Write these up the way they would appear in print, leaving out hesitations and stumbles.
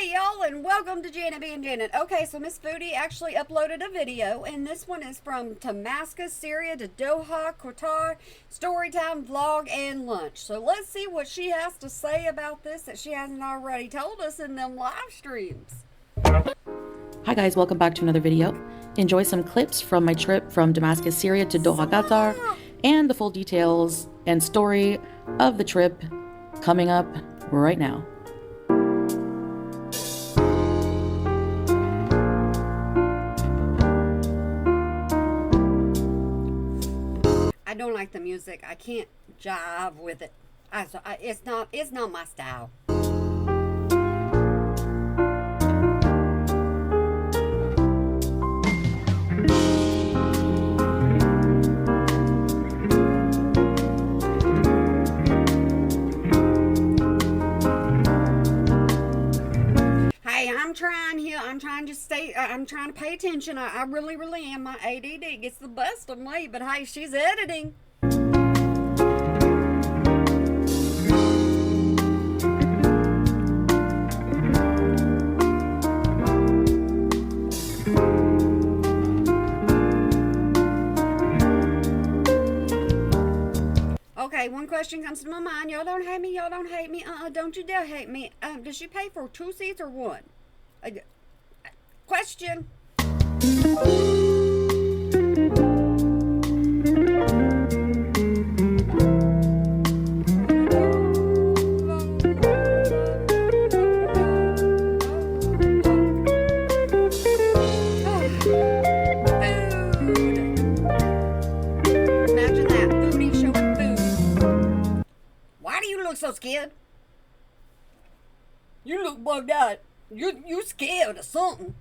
Hey y'all, and welcome to Janet being Janet. Okay, so Miss Foodie actually uploaded a video, and this one is from Damascus, Syria to Doha, Qatar, storytime, vlog, and lunch. So let's see what she has to say about this that she hasn't already told us in them live streams. Hi guys, welcome back to another video. Enjoy some clips from my trip from Damascus, Syria to Doha, Qatar, and the full details and story of the trip coming up right now. I don't like the music. I can't jive with it. It's not my style. Hey, I'm trying to stay, I'm trying to pay attention. I really, really am. My ADD gets the best of me, but hey, she's editing. Okay, one question comes to my mind. Y'all don't hate me. Y'all don't hate me. Don't you dare hate me. Does she pay for 2 seats or 1? Question. Imagine that. Foodie showing food. Why do you look so scared? You look bugged out. You scared or something.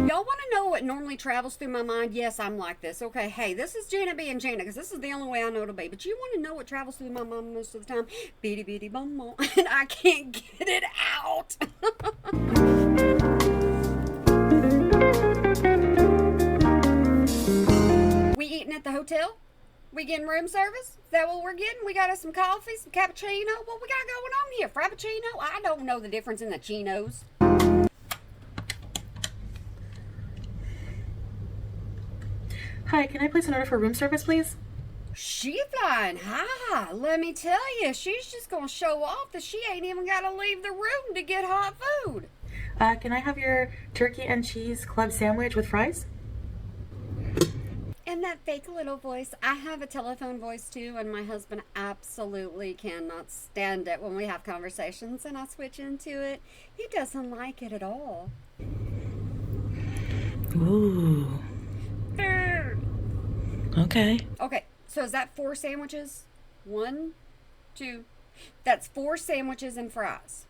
Y'all want to know what normally travels through my mind? Yes, I'm like this. Okay, hey, this is Janet being Janet because this is the only way I know to be. But you want to know what travels through my mind most of the time? Beady beady bum bum. And I can't get it out. We eating at the hotel? We getting room service? Is that what we're getting? We got us some coffee, some cappuccino? What we got going on here? Frappuccino? I don't know the difference in the chinos. Hi, can I place an order for room service, please? She flying high. Let me tell you, she's just gonna show off that she ain't even gotta leave the room to get hot food. Can I have your turkey and cheese club sandwich with fries? And that fake little voice, I have a telephone voice too, and my husband absolutely cannot stand it when we have conversations and I switch into it. He doesn't like it at all. Ooh. Okay. Okay, so is that 4 sandwiches? 1, 2. That's 4 sandwiches and fries.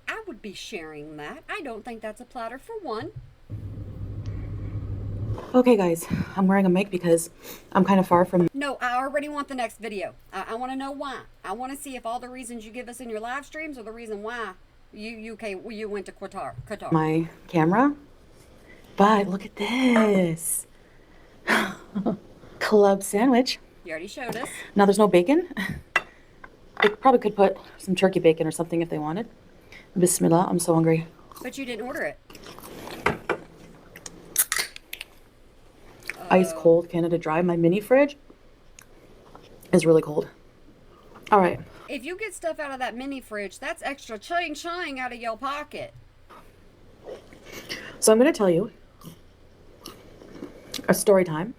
I would be sharing that. I don't think that's a platter for 1. Okay, guys, I'm wearing a mic because I'm kind of far from... No, I already want the next video. I want to know why. I want to see if all the reasons you give us in your live streams are the reason why you went to Qatar. my camera. But look at this. Club sandwich. You already showed us. Now there's no bacon. They probably could put some turkey bacon or something if they wanted. Bismillah, I'm so hungry. But you didn't order it. Ice cold Canada Dry. My mini fridge is really cold. All right. If you get stuff out of that mini fridge, that's extra ching out of your pocket. So I'm going to tell you a story time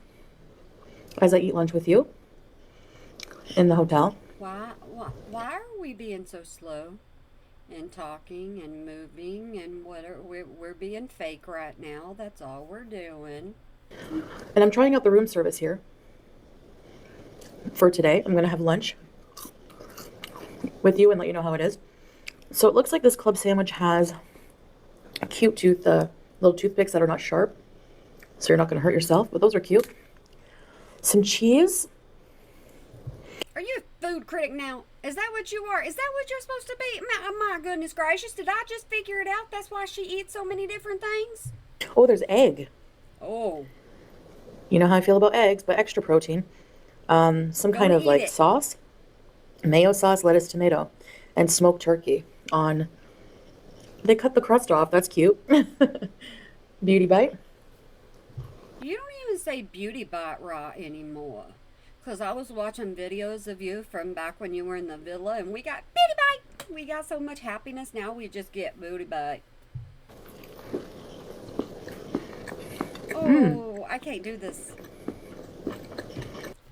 as I eat lunch with you in the hotel. Why are we being so slow and talking and moving and we're being fake right now? That's all we're doing. And I'm trying out the room service here for today. I'm going to have lunch with you and let you know how it is. So it looks like this club sandwich has a cute tooth, little toothpicks that are not sharp, so you're not going to hurt yourself, but those are cute. Some cheese. Are you a food critic now? Is that what you are? Is that what you're supposed to be? My goodness gracious, did I just figure it out? That's why she eats so many different things? Oh, there's egg. Oh. You know how I feel about eggs, but extra protein. Some kind Gonna of eat like it. sauce, mayo sauce, lettuce, tomato, and smoked turkey on. They cut the crust off. That's cute. Beauty bite. You don't even say beauty bite right anymore. Because I was watching videos of you from back when you were in the villa, and we got beauty bite. We got so much happiness now, we just get booty bite. Oh, I can't do this.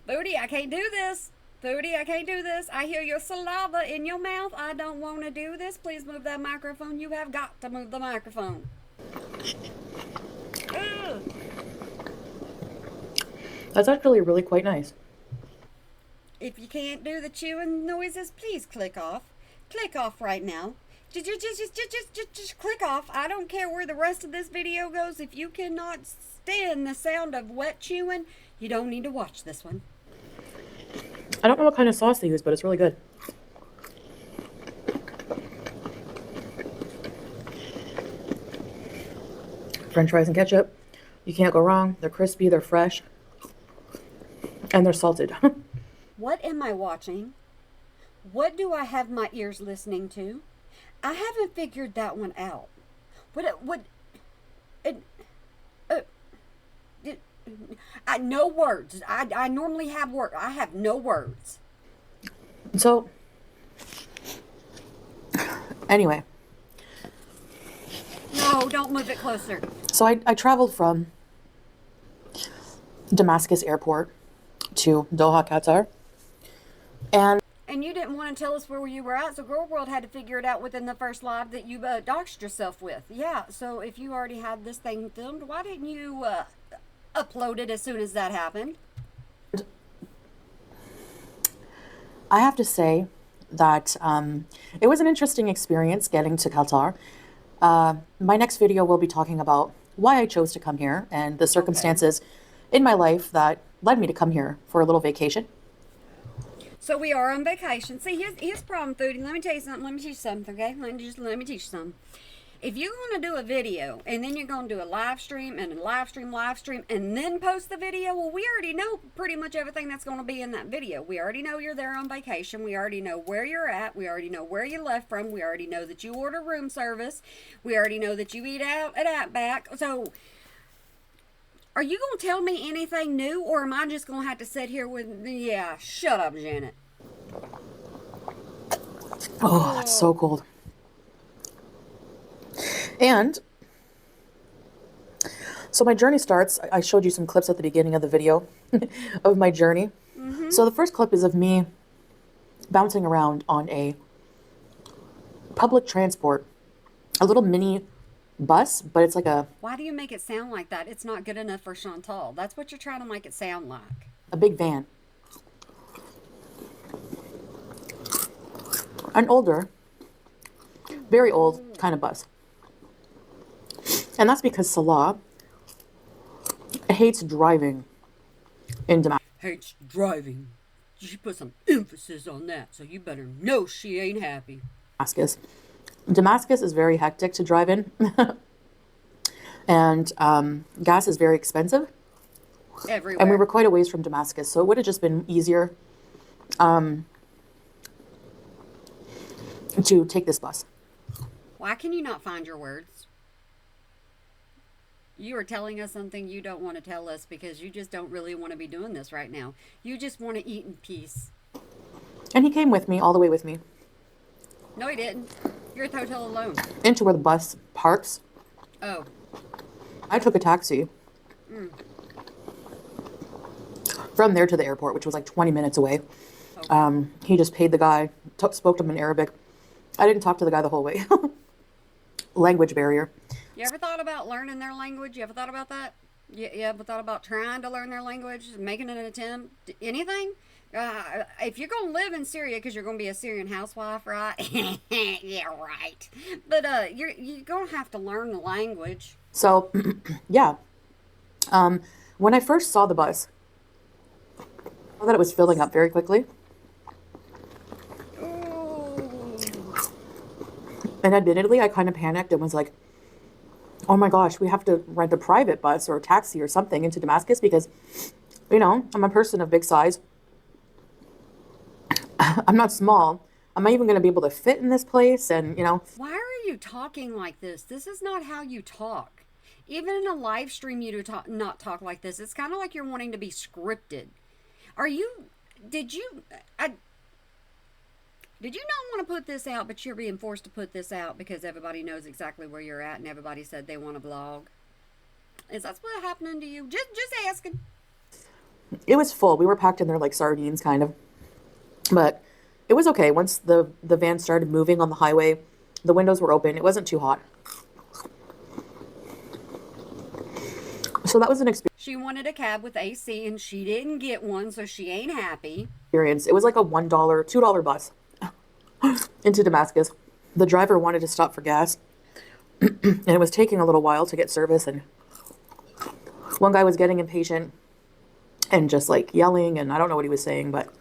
Booty, I can't do this. Booty, I can't do this. I hear your saliva in your mouth. I don't want to do this. Please move that microphone. You have got to move the microphone. Ugh. That's actually really quite nice. If you can't do the chewing noises, please click off. Click off right now. Just click off. I don't care where the rest of this video goes. If you cannot stand the sound of wet chewing, you don't need to watch this one. I don't know what kind of sauce they use, but it's really good. French fries and ketchup. You can't go wrong. They're crispy, they're fresh, and they're salted. What am I watching? What do I have my ears listening to? I haven't figured that one out. No words. I normally have words. I have no words. So, anyway, No, don't move it closer. so I traveled from Damascus Airport to Doha, Qatar, and And you didn't want to tell us where you were at, so Girl World had to figure it out within the first live that you doxed yourself with. Yeah, so if you already had this thing filmed, why didn't you upload it as soon as that happened? I have to say that it was an interesting experience getting to Qatar. My next video will be talking about why I chose to come here and the circumstances in my life that led me to come here for a little vacation. So we are on vacation. See, here's the problem, Foodie. Let me tell you something. Let me teach you something, okay? Let me teach you something. If you're going to do a video and then you're going to do a live stream and a live stream, and then post the video, well, we already know pretty much everything that's going to be in that video. We already know you're there on vacation. We already know where you're at. We already know where you left from. We already know that you order room service. We already know that you eat out at Outback. So, are you going to tell me anything new, or am I just going to have to sit here with, yeah, shut up, Janet. Oh, that's so cold. And so my journey starts. I showed you some clips at the beginning of the video of my journey. So the first clip is of me bouncing around on a public transport, a little mini bus, but it's like Why do you make it sound like that? It's not good enough for Chantal. That's what you're trying to make it sound like. a big van. An older, very old kind of bus. And that's because Salah hates driving in Damascus. Hates driving. She put some emphasis on that, so you better know she ain't happy. Damascus is very hectic to drive in. And gas is very expensive. Everywhere. And we were quite a ways from Damascus, so it would have just been easier to take this bus. Why can you not find your words? You are telling us something you don't want to tell us because you just don't really want to be doing this right now. You just want to eat in peace. And he came with me, all the way with me, No, he didn't. You're at the hotel alone. into where the bus parks. Oh. I took a taxi from there to the airport, which was like 20 minutes away. Okay. He just paid the guy, spoke to him in Arabic. I didn't talk to the guy the whole way. Language barrier. You ever thought about learning their language? You ever thought about that? You ever thought about trying to learn their language? Making an attempt? Anything? If you're going to live in Syria because you're going to be a Syrian housewife, right? Yeah, right. But you're going to have to learn the language. So, yeah. When I first saw the bus, I saw that it was filling up very quickly. Ooh. And admittedly, I kind of panicked and was like, oh my gosh, we have to rent a private bus or a taxi or something into Damascus because, you know, I'm a person of big size. I'm not small. Am I even going to be able to fit in this place? And, you know, Why are you talking like this? This is not how you talk. Even in a live stream, you do not talk like this. It's kind of like you're wanting to be scripted. Are you? Did you? Did you not want to put this out, but you're being forced to put this out because everybody knows exactly where you're at and everybody said they want to vlog? Is that what's happening to you? Just asking. it was full. We were packed in there like sardines, kind of. But it was okay. Once the van started moving on the highway, the windows were open. It wasn't too hot. So that was an She wanted a cab with AC and she didn't get one, so she ain't happy. experience. It was like a $1, $2 bus into Damascus. The driver wanted to stop for gas, and it was taking a little while to get service. And one guy was getting impatient and just like yelling, and I don't know what he was saying, but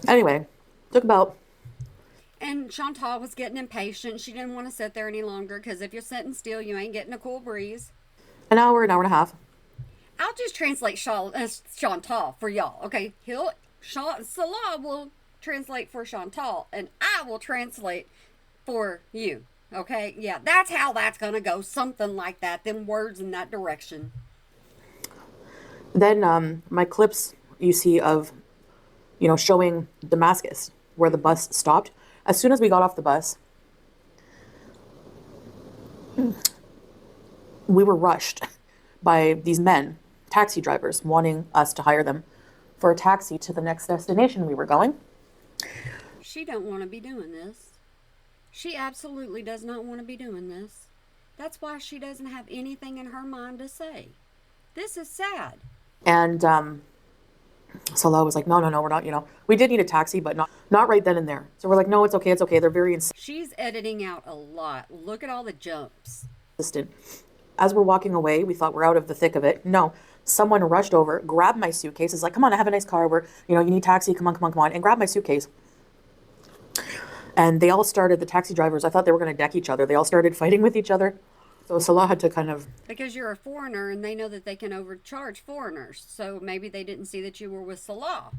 anyway, took about And Chantal was getting impatient. She didn't want to sit there any longer because if you're sitting still, you ain't getting a cool breeze. an hour and a half. I'll just translate Chantal for y'all. Okay, Salah will translate for Chantal, and I will translate for you. Okay, yeah, that's how that's gonna go. Something like that. Them words in that direction. Then my clips you see of, you know, showing Damascus where the bus stopped. As soon as we got off the bus, we were rushed by these men, taxi drivers, wanting us to hire them for a taxi to the next destination we were going. She don't want to be doing this. She absolutely does not want to be doing this. That's why she doesn't have anything in her mind to say. This is sad. And Salah was like, no, no, no, we're not, you know, we did need a taxi, but not right then and there. So we're like, no, it's okay, it's okay. They're very She's editing out a lot. Look at all the jumps. insistent. As we're walking away, we thought we're out of the thick of it. No, someone rushed over, grabbed my suitcase. Is like, come on, I have a nice car. We're, you know, you need taxi. Come on, come on, come on, and grabbed my suitcase. And they all started. The taxi drivers, I thought they were going to deck each other. They all started fighting with each other. So Salah had to kind of Because you're a foreigner and they know that they can overcharge foreigners. So maybe they didn't see that you were with Salah.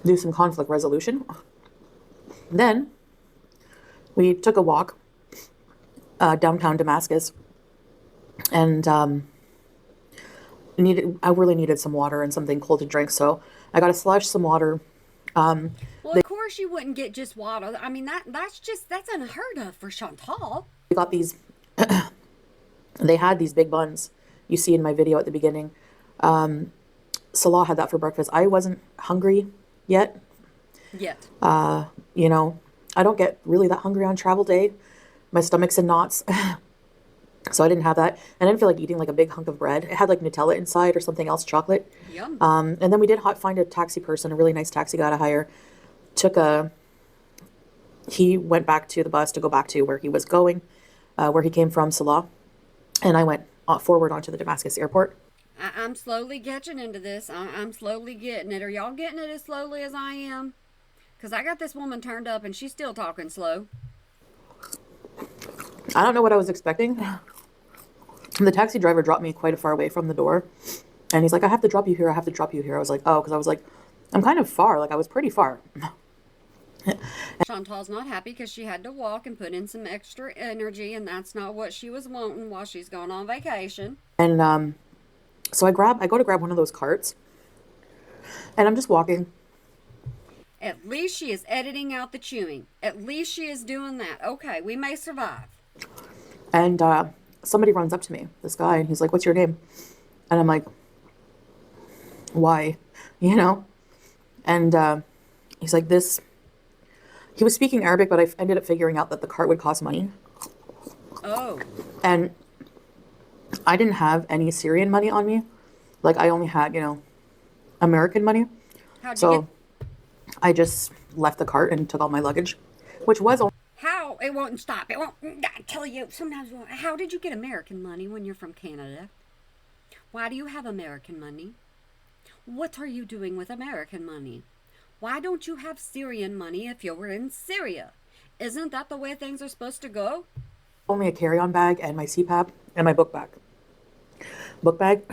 do some conflict resolution. Then we took a walk downtown Damascus, and I really needed some water and something cold to drink. So I got a slush, some water. Well, of course you wouldn't get just water. I mean, that's unheard of for Chantal. We got these. They had these big buns you see in my video at the beginning. Salah had that for breakfast. I wasn't hungry yet. Yet. You know, I don't get really that hungry on travel day. My stomach's in knots. So I didn't have that. And I didn't feel like eating like a big hunk of bread. It had like Nutella inside or something else, chocolate. Yum. And then we did find a taxi person, a really nice taxi guy to hire. He went back to the bus to go back to where he was going, where he came from, Salah. And I went forward onto the Damascus airport. I'm slowly getting into this. I'm slowly getting it. Are y'all getting it as slowly as I am? Because I got this woman turned up and she's still talking slow. I don't know what I was expecting. The taxi driver dropped me quite a far away from the door. And he's like, I have to drop you here. I have to drop you here. I was like, oh, because I was like, I'm kind of far. Like, I was pretty far. Chantal's not happy because she had to walk and put in some extra energy, and that's not what she was wanting while she's gone on vacation. And so I go to grab one of those carts. And I'm just walking. At least she is editing out the chewing. At least she is doing that. Okay, we may survive. And somebody runs up to me, this guy, and he's like, what's your name? And I'm like, why? You know? And he's like, this. He was speaking Arabic, but I ended up figuring out that the cart would cost money. Oh. And I didn't have any Syrian money on me. Like, I only had, you know, American money. How'd you get... I just left the cart and took all my luggage, which was only... How? It won't stop. It won't... I tell you, sometimes... How did you get American money when you're from Canada? Why do you have American money? What are you doing with American money? Why don't you have Syrian money if you were in Syria? Isn't that the way things are supposed to go? only a carry-on bag and my CPAP and my book bag. Book bag,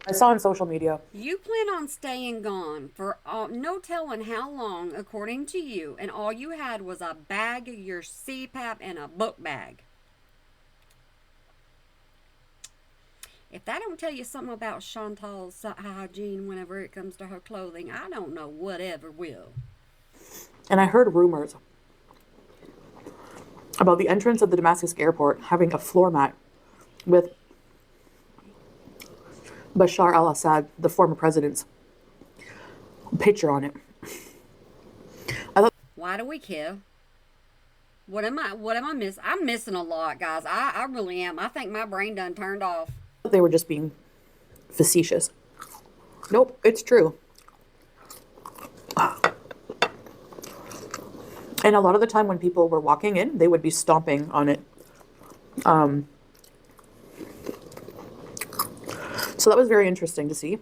I saw on social media. You plan on staying gone for no telling how long, according to you, and all you had was a bag, your CPAP, and a book bag. If that don't tell you something about Chantal's hygiene whenever it comes to her clothing, I don't know whatever will. And I heard rumors about the entrance of the Damascus airport having a floor mat with Bashar al-Assad, the former president's picture on it. I thought Why do we care? What am I missing? I'm missing a lot, guys. I really am. I think my brain done turned off. they were just being facetious. Nope, it's true. And a lot of the time when people were walking in, they would be stomping on it. So that was very interesting to see.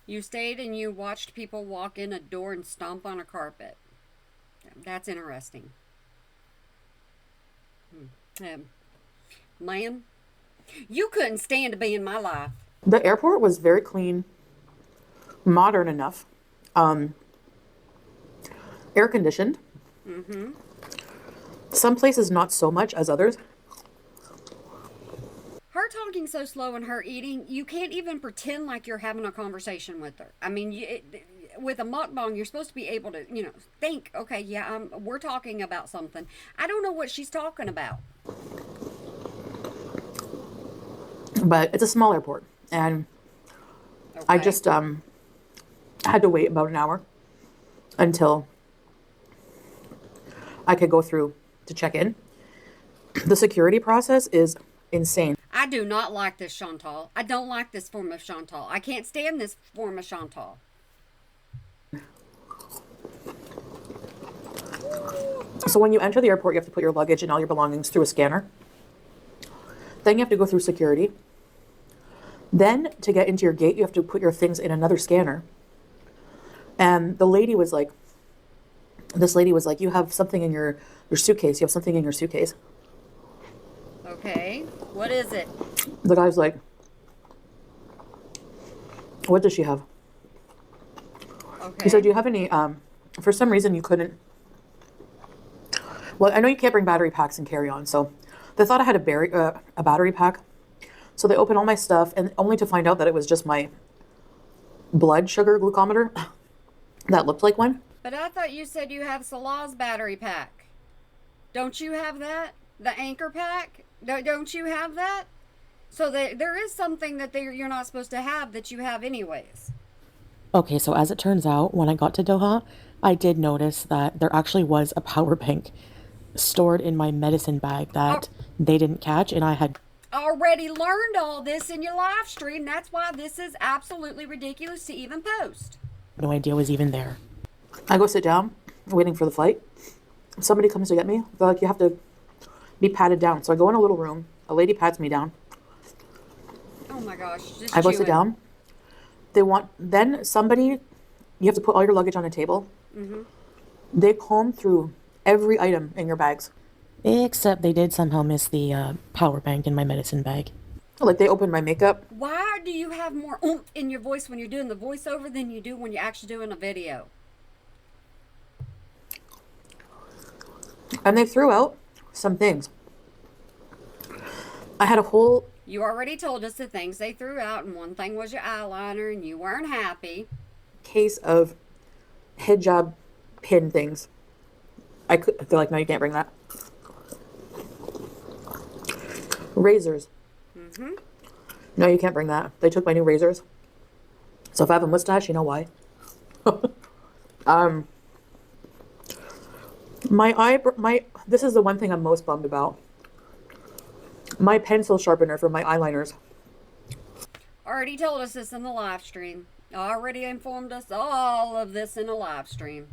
You stayed and you watched people walk in a door and stomp on a carpet. That's interesting. Man, you couldn't stand to be in my life. The airport was very clean, modern enough, air conditioned. Some places not so much as others. Her talking so slow and her eating, you can't even pretend like you're having a conversation with her. I mean, with a mukbang, you're supposed to be able to, think, okay, yeah, we're talking about something. I don't know what she's talking about. But it's a small airport, and I Okay. just had to wait about an hour until I could go through to check in. The security process is insane. I do not like this Chantal. I don't like this form of Chantal. I can't stand this form of Chantal. So when you enter the airport, you have to put your luggage and all your belongings through a scanner. Then you have to go through security. Then to get into your gate, you have to put your things in another scanner. And this lady was like, you have something in your suitcase. You have something in your suitcase. Okay. What is it? The guy's like, what does she have? Okay. He said, do you have any, for some reason you couldn't, well, I know you can't bring battery packs and carry on. So they thought I had a battery pack. So they opened all my stuff, and only to find out that it was just my blood sugar glucometer that looked like one. But I thought you said you have Salah's battery pack. Don't you have that? The anchor pack? Don't you have that? So there is something that you're not supposed to have that you have anyways. Okay, so as it turns out, when I got to Doha, I did notice that there actually was a power bank stored in my medicine bag that they didn't catch, and I had Already learned all this in your live stream. That's why this is absolutely ridiculous to even post. no idea was even there. I go sit down, waiting for the flight. Somebody comes to get me. They're like, you have to be patted down. So I go in a little room. A lady pats me down. Oh my gosh. Just I go chewing. sit down. Then somebody, you have to put all your luggage on a table. They comb through every item in your bags. Except they did somehow miss the power bank in my medicine bag. Like they opened my makeup. Why do you have more oomph in your voice when you're doing the voiceover than you do when you're actually doing a video? And they threw out some things. I had a whole You already told us the things they threw out, and one thing was your eyeliner, and you weren't happy. case of hijab pin things. They're like, no, you can't bring that. Razors. No, you can't bring that. They took my new razors. So if I have a mustache, you know why. This is the one thing I'm most bummed about. My pencil sharpener for my eyeliners. Already told us this in the live stream. Already informed us all of this in a live stream.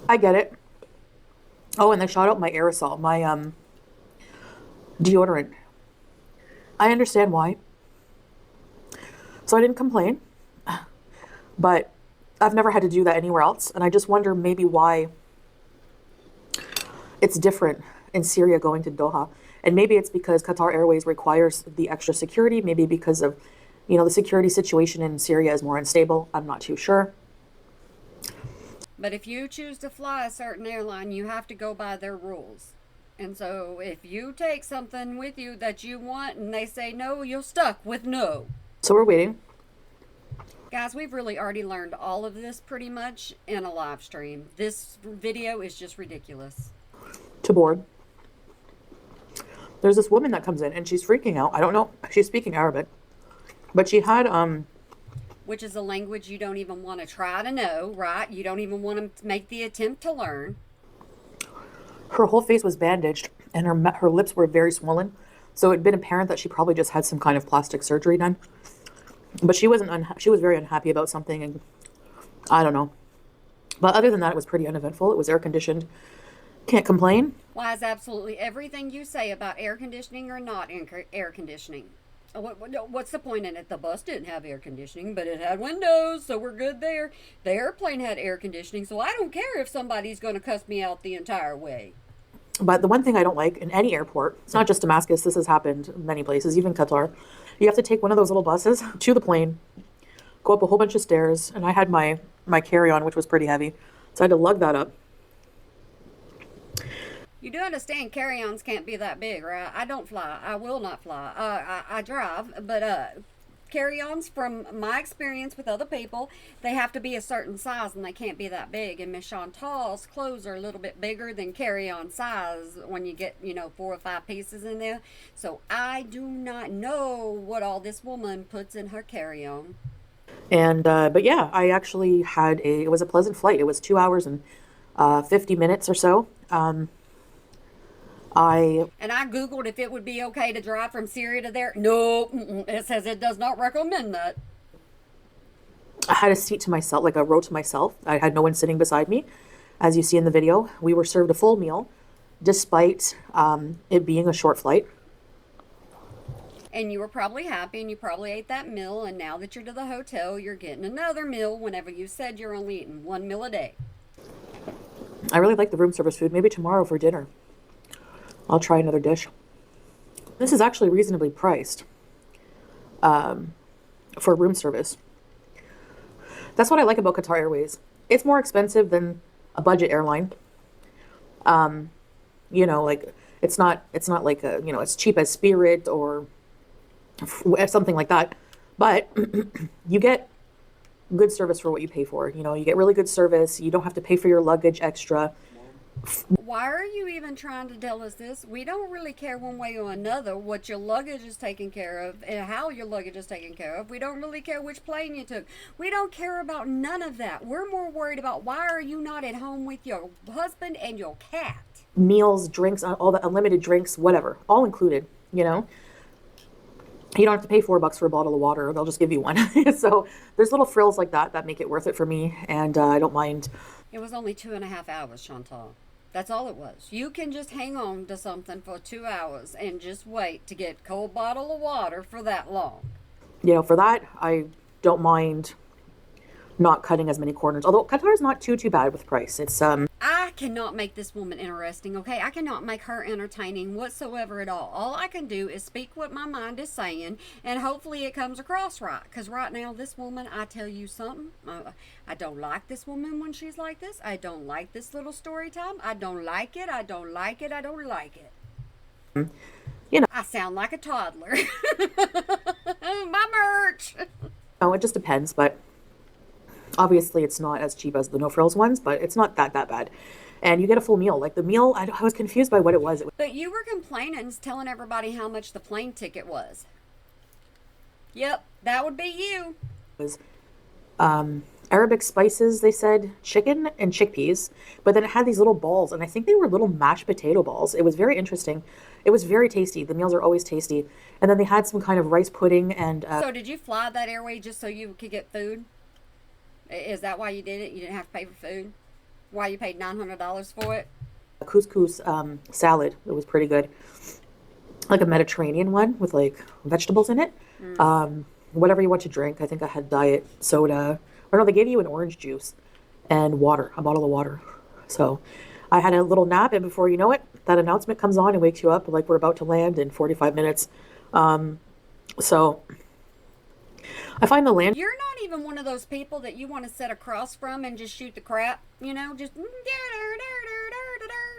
I get it. Oh, and they shot out my aerosol, my deodorant. I understand why. So I didn't complain. But I've never had to do that anywhere else. And I just wonder maybe why it's different in Syria going to Doha. And maybe it's because Qatar Airways requires the extra security. Maybe because of, the security situation in Syria is more unstable. I'm not too sure. But if you choose to fly a certain airline, you have to go by their rules. And so if you take something with you that you want and they say no, you're stuck with no. So we're waiting. Guys, we've really already learned all of this pretty much in a live stream. This video is just ridiculous. To board. There's this woman that comes in and she's freaking out. I don't know. She's speaking Arabic. But she had which is a language you don't even want to try to know, right? You don't even want to make the attempt to learn. Her whole face was bandaged and her lips were very swollen. So it'd been apparent that she probably just had some kind of plastic surgery done. But she wasn't she was very unhappy about something, and I don't know. But other than that, it was pretty uneventful. It was air conditioned. Can't complain. Why is absolutely everything you say about air conditioning or not air conditioning? What's the point in it? The bus didn't have air conditioning, but it had windows, so we're good there. The airplane had air conditioning, so I don't care if somebody's going to cuss me out the entire way. But the one thing I don't like in any airport, it's not just Damascus, this has happened in many places, even Qatar, you have to take one of those little buses to the plane, go up a whole bunch of stairs, and I had my carry-on, which was pretty heavy, so I had to lug that up. You do understand carry-ons can't be that big, right? I don't fly. I will not fly. I drive, but carry-ons, from my experience with other people, they have to be a certain size and they can't be that big. And Miss Chantal's clothes are a little bit bigger than carry-on size when you get, 4 or 5 pieces in there. So I do not know what all this woman puts in her carry-on. And, but yeah, I actually it was a pleasant flight. It was 2 hours and 50 minutes or so. I Googled if it would be okay to drive from Syria to there. No, it says it does not recommend that. I had a seat to myself, like a row to myself. I had no one sitting beside me. As you see in the video, we were served a full meal, despite it being a short flight. And you were probably happy, and you probably ate that meal, and now that you're to the hotel, you're getting another meal whenever you said you're only eating 1 meal a day. I really like the room service food. Maybe tomorrow for dinner I'll try another dish. This is actually reasonably priced for room service. That's what I like about Qatar Airways. It's more expensive than a budget airline. Like it's not like as cheap as Spirit or something like that. But you get good service for what you pay for. You get really good service. You don't have to pay for your luggage extra. Why are you even trying to tell us this? We don't really care one way or another what your luggage is taken care of and how your luggage is taken care of. We don't really care which plane you took. We don't care about none of that. We're more worried about why are you not at home with your husband and your cat? Meals, drinks, all the unlimited drinks, whatever, all included, You don't have to pay $4 for a bottle of water. They'll just give you one. So there's little frills like that make it worth it for me. And I don't mind. It was only 2.5 hours, Chantal. That's all it was. You can just hang on to something for 2 hours and just wait to get a cold bottle of water for that long. For that, I don't mind not cutting as many corners. Although Qatar is not too bad with price. It's I cannot make this woman interesting, okay? I cannot make her entertaining whatsoever at all. All I can do is speak what my mind is saying, and hopefully it comes across right. Because right now, this woman, I tell you something, I don't like this woman when she's like this. I don't like this little story time. I don't like it. I don't like it. I don't like it. I sound like a toddler. My merch. It just depends, but obviously it's not as cheap as the no frills ones, but it's not that bad. And you get a full meal. Like the meal, I was confused by what it was. But you were complaining, telling everybody how much the plane ticket was. Yep, that would be you. It was Arabic spices, they said, chicken and chickpeas, but then it had these little balls, and I think they were little mashed potato balls. It was very interesting. It was very tasty. The meals are always tasty. And then they had some kind of rice pudding and... So did you fly that airway just so you could get food? Is that why you did it? You didn't have to pay for food? Why you paid $900 for it? A couscous salad. It was pretty good. Like a Mediterranean one with like vegetables in it. Whatever you want to drink. I think I had diet soda or no, they gave you an orange juice and water, a bottle of water. So I had a little nap, and before you know it, that announcement comes on and wakes you up like we're about to land in 45 minutes. So I find the land. You're not even one of those people that you want to sit across from and just shoot the crap, you know, just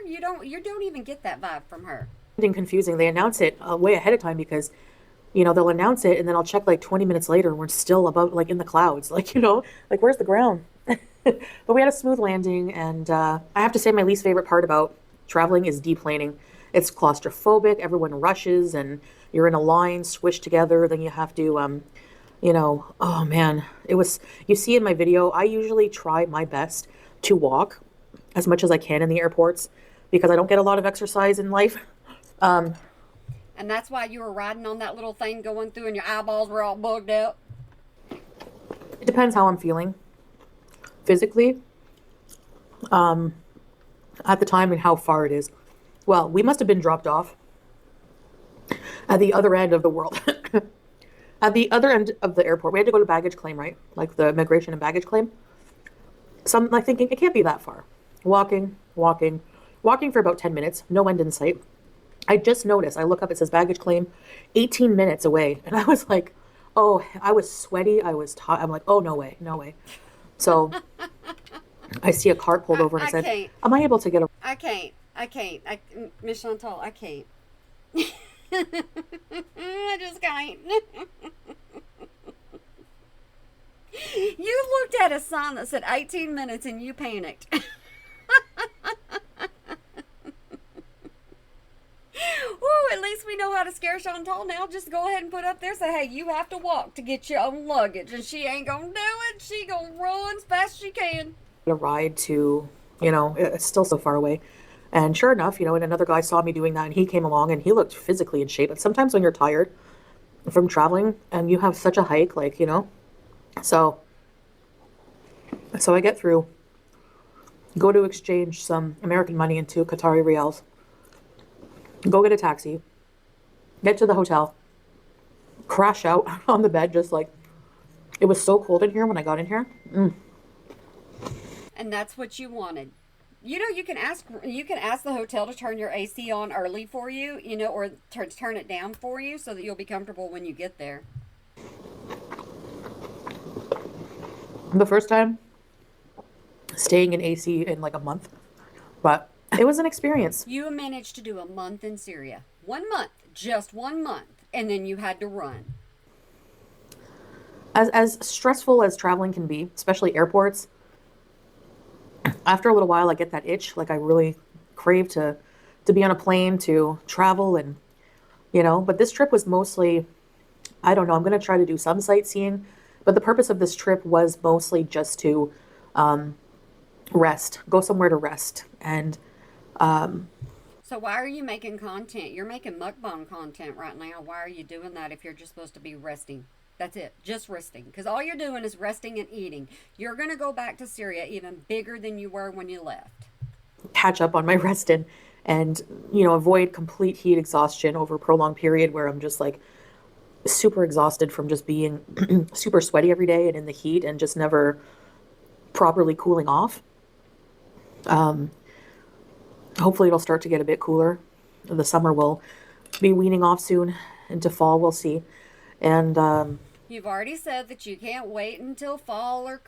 you don't even get that vibe from her. Confusing. They announce it way ahead of time because, you know, they'll announce it and then I'll check like 20 minutes later and we're still about like in the clouds. Like, you know, like where's the ground? But we had a smooth landing, and I have to say my least favorite part about traveling is deplaning. It's claustrophobic. Everyone rushes and you're in a line squished together. Then you have to, you know, oh man, it was, you see in my video, I usually try my best to walk as much as I can in the airports because I don't get a lot of exercise in life. And that's why you were riding on that little thing going through and your eyeballs were all bugged out. It depends how I'm feeling physically at the time and how far it is. Well, we must have been dropped off at the other end of the world. At the other end of the airport. We had to go to baggage claim, right? Like the immigration and baggage claim. So I'm like thinking, it can't be that far. Walking for about 10 minutes. No end in sight. I just noticed, I look up, it says baggage claim, 18 minutes away. And I was like, oh, I was sweaty. I was tired. I'm like, oh, no way. So I see a cart pulled over and I said, can't. am I able to get a... I can't. Miss Chantal, I can't. I just can't. You looked at a sign that said 18 minutes and you panicked. Woo, at least we know how to scare Chantal now. Just go ahead and put up there, say, hey, you have to walk to get your own luggage. And she ain't gonna do it. She gonna run as fast as she can. A ride to, you know, it's still so far away. And sure enough, you know, and another guy saw me doing that and he came along and he looked physically in shape. But sometimes when you're tired from traveling and you have such a hike, like, you know, so I get through, go to exchange some American money into Qatari riyals, go get a taxi, get to the hotel, crash out on the bed, just like, it was so cold in here when I got in here. And that's what you wanted. You know, you can ask the hotel to turn your AC on early for you, you know, or turn it down for you so that you'll be comfortable when you get there. The first time staying in AC in like a month, but it was an experience. You managed to do a month in Syria. 1 month, just 1 month, and then you had to run. As stressful as traveling can be, especially airports, after a little while I get that itch, like I really crave to be on a plane, to travel, and, you know, but this trip was mostly, I don't know, I'm going to try to do some sightseeing, but the purpose of this trip was mostly just to rest, go somewhere to rest. And so why are you making content? You're making mukbang content right now. Why are you doing that if you're just supposed to be resting? That's it. Just resting. Because all you're doing is resting and eating. You're going to go back to Syria even bigger than you were when you left. Catch up on my rest and, you know, avoid complete heat exhaustion over a prolonged period where I'm just like super exhausted from just being super sweaty every day and in the heat and just never properly cooling off. Hopefully it'll start to get a bit cooler. The summer will be weaning off soon into fall. We'll see. And you've already said that you can't wait until fall or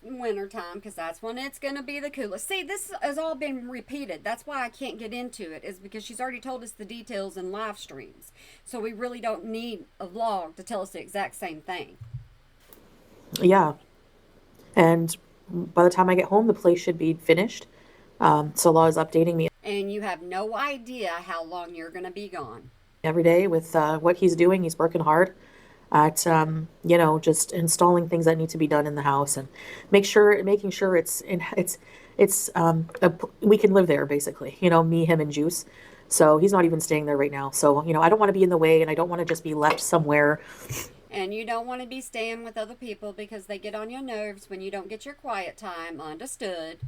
winter time because that's when it's going to be the coolest. See, this has all been repeated. That's why I can't get into it, is because she's already told us the details in live streams. So we really don't need a vlog to tell us the exact same thing. Yeah. And by the time I get home, the place should be finished. Salah is updating me. And you have no idea how long you're going to be gone. Every day with what he's doing. He's working hard at, you know, just installing things that need to be done in the house and making sure we can live there basically, you know, me, him, and Juice. So he's not even staying there right now. So, you know, I don't want to be in the way and I don't want to just be left somewhere. And you don't want to be staying with other people because they get on your nerves when you don't get your quiet time. Understood.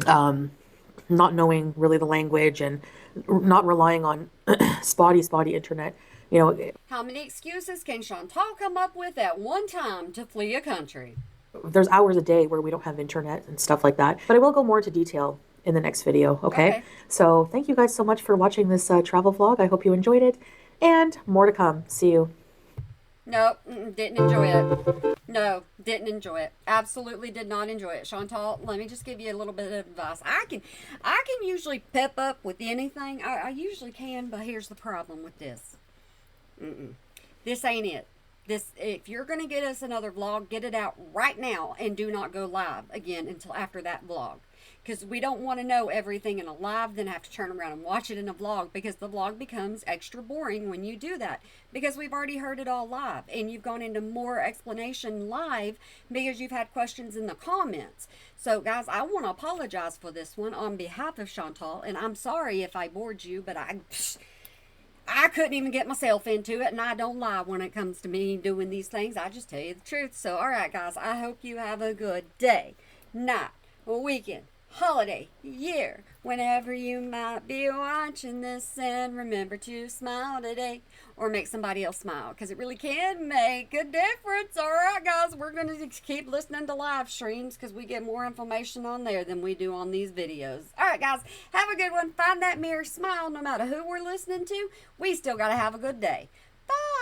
Not knowing really the language and not relying on spotty internet, you know. How many excuses can Chantal come up with at one time to flee a country? there's hours a day where we don't have internet and stuff like that. But I will go more into detail in the next video, okay? Okay. So thank you guys so much for watching this travel vlog. I hope you enjoyed it. And more to come. See you. Nope, didn't enjoy it. No, didn't enjoy it. Absolutely did not enjoy it. Chantal, let me just give you a little bit of advice. I can usually pep up with anything. I usually can, but here's the problem with this. This ain't it. If you're going to get us another vlog, get it out right now and do not go live again until after that vlog. Because we don't want to know everything in a live, then have to turn around and watch it in a vlog, because the vlog becomes extra boring when you do that. Because we've already heard it all live, and you've gone into more explanation live because you've had questions in the comments. So guys, I want to apologize for this one on behalf of Chantal, and I'm sorry if I bored you, but I couldn't even get myself into it, and I don't lie when it comes to me doing these things. I just tell you the truth. So, all right, guys, I hope you have a good day, night, weekend, holiday, year, whenever you might be watching this, and remember to smile today or make somebody else smile, because it really can make a difference. All right, guys, we're going to keep listening to live streams because we get more information on there than we do on these videos. All right, guys, have a good one. Find that mirror, smile. No matter who we're listening to, we still got to have a good day. Bye.